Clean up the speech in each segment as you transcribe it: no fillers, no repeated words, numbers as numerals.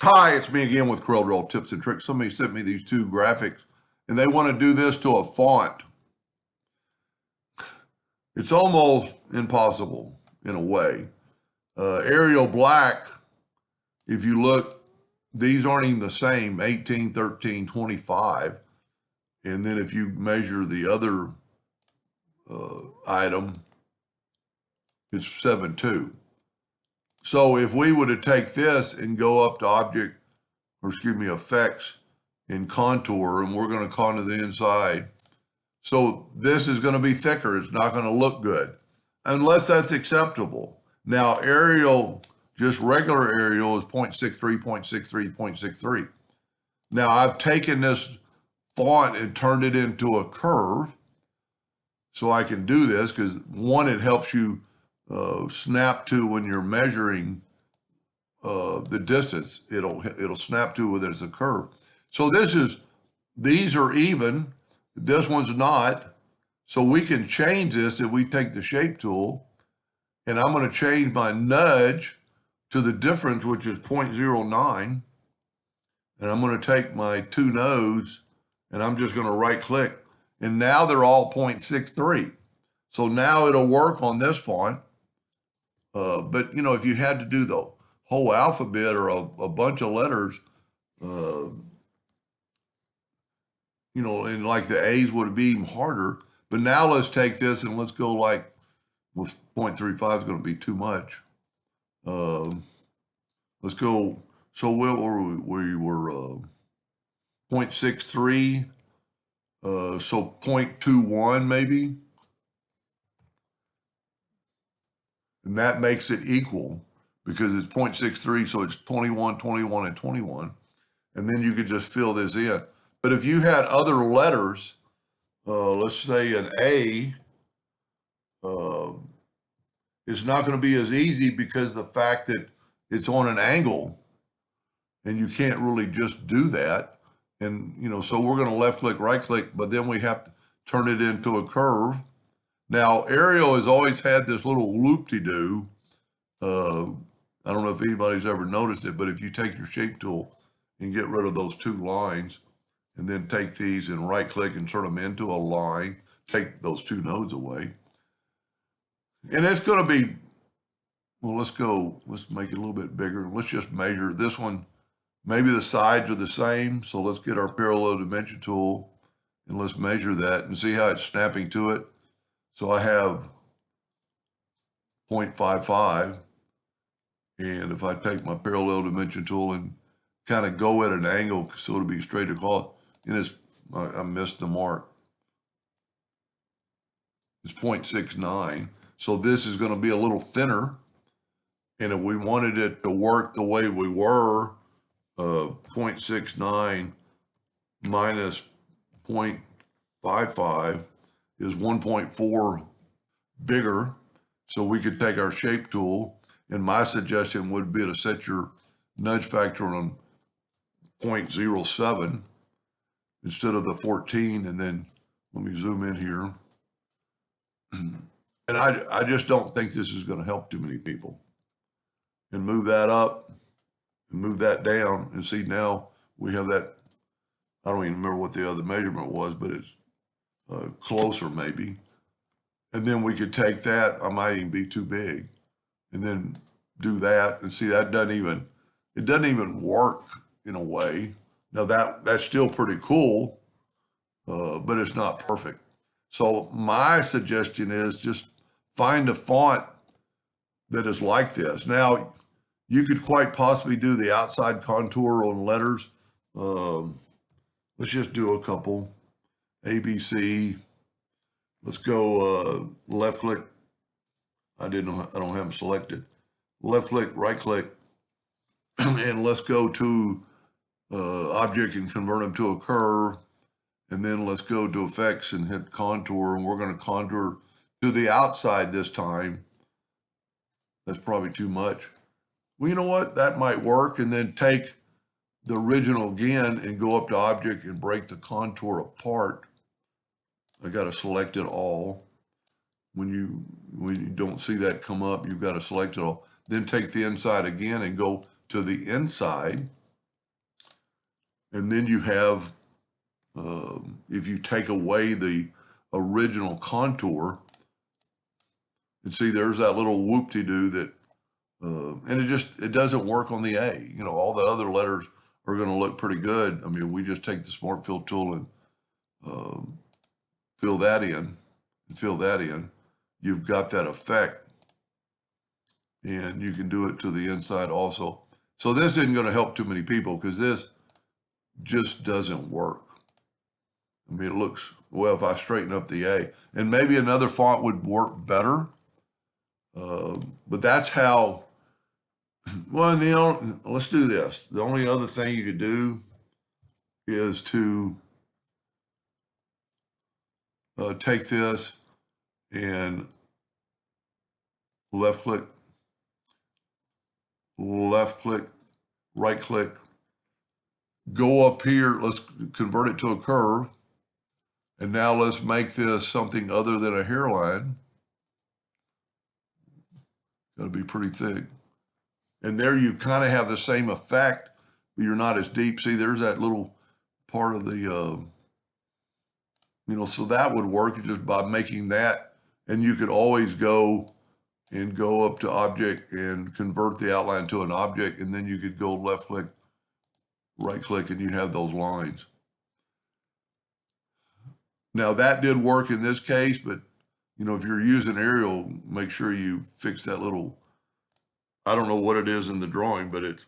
Hi, it's me again with Corel Draw Tips and Tricks. Somebody sent me these two graphics and they want to do this to a font. It's almost impossible in a way. Arial Black, if you look, these aren't even the same, 18, 13, 25. And then if you measure the other item, it's 7.2. So if we were to take this and go up to Object, or excuse me, Effects and Contour, and we're going to contour the inside. So this is going to be thicker. It's not going to look good unless that's acceptable. Now, Arial, just regular Arial is 0.63, 0.63, 0.63. Now, I've taken this font and turned it into a curve so I can do this because, one, it helps you snap to when you're measuring the distance. It'll snap to whether it's a curve. So these are even. This one's not. So we can change this if we take the shape tool, and I'm going to change my nudge to the difference, which is 0.09. And I'm going to take my two nodes and I'm just going to right click. And now they're all 0.63. So now it'll work on this font. But you know, if you had to do the whole alphabet or a bunch of letters, you know, and like the A's would be even harder. But now let's take this and let's go like, with 0.35 is going to be too much. Let's go, so where were we? We were 0.63, so 0.21 maybe. And that makes it equal because it's 0.63, so it's 21, 21, and 21. And then you could just fill this in. But if you had other letters, let's say an A, it's not going to be as easy because the fact that it's on an angle and you can't really just do that. And, you know, so we're going to left click, right click, but then we have to turn it into a curve. Now, Arial has always had this little loop-de-doo. I don't know if anybody's ever noticed it, but if you take your shape tool and get rid of those two lines, and then take these and right click and turn them into a line, take those two nodes away. And it's going to be, well, let's make it a little bit bigger. Let's just measure this one. Maybe the sides are the same. So let's get our parallel dimension tool and let's measure that and see how it's snapping to it. So I have 0.55. And if I take my parallel dimension tool and kind of go at an angle so it'll be straight across, and I missed the mark. It's 0.69. So this is going to be a little thinner. And if we wanted it to work the way we were, 0.69 minus 0.55 is 1.4 bigger. So we could take our shape tool, and my suggestion would be to set your nudge factor on 0.07 instead of the 14. And then let me zoom in here. And I just don't think this is going to help too many people. And move that up and move that down, and see now we have that. I don't even remember what the other measurement was, but it's closer maybe. And then we could take that, I might even be too big, and then do that and see that it doesn't even work in a way. Now that's still pretty cool, but it's not perfect. So my suggestion is just find a font that is like this. Now, you could quite possibly do the outside contour on letters. Let's just do a couple. ABC. Let's go left click. I don't have them selected. Left click, right click, and let's go to object and convert them to a curve. And then let's go to effects and hit contour, and we're going to contour to the outside this time. That's probably too much. Well, you know what? That might work. And then take the original again and go up to object and break the contour apart. I got to select it all. When you don't see that come up, you've got to select it all. Then take the inside again and go to the inside. And then you have, if you take away the original contour, and see there's that little whoop-de-doo that, and it doesn't work on the A. You know, all the other letters are going to look pretty good. I mean, we just take the Smart Fill tool and fill that in, You've got that effect, and you can do it to the inside also. So this isn't going to help too many people because this just doesn't work. I mean, it looks, well, if I straighten up the A, and maybe another font would work better, but that's how, well, you know, let's do this. The only other thing you could do is to take this and left click, right click, go up here, let's convert it to a curve, and now let's make this something other than a hairline. Got to be pretty thick. And there you kind of have the same effect, but you're not as deep. See, there's that little part of the, you know, so that would work just by making that. And you could always go up to object and convert the outline to an object. And then you could go left click, right click, and you have those lines. Now that did work in this case, but you know, if you're using Arial, make sure you fix that little, I don't know what it is in the drawing, but it's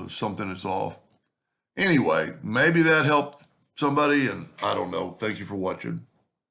something that's off. Anyway, maybe that helped somebody, and I don't know. Thank you for watching.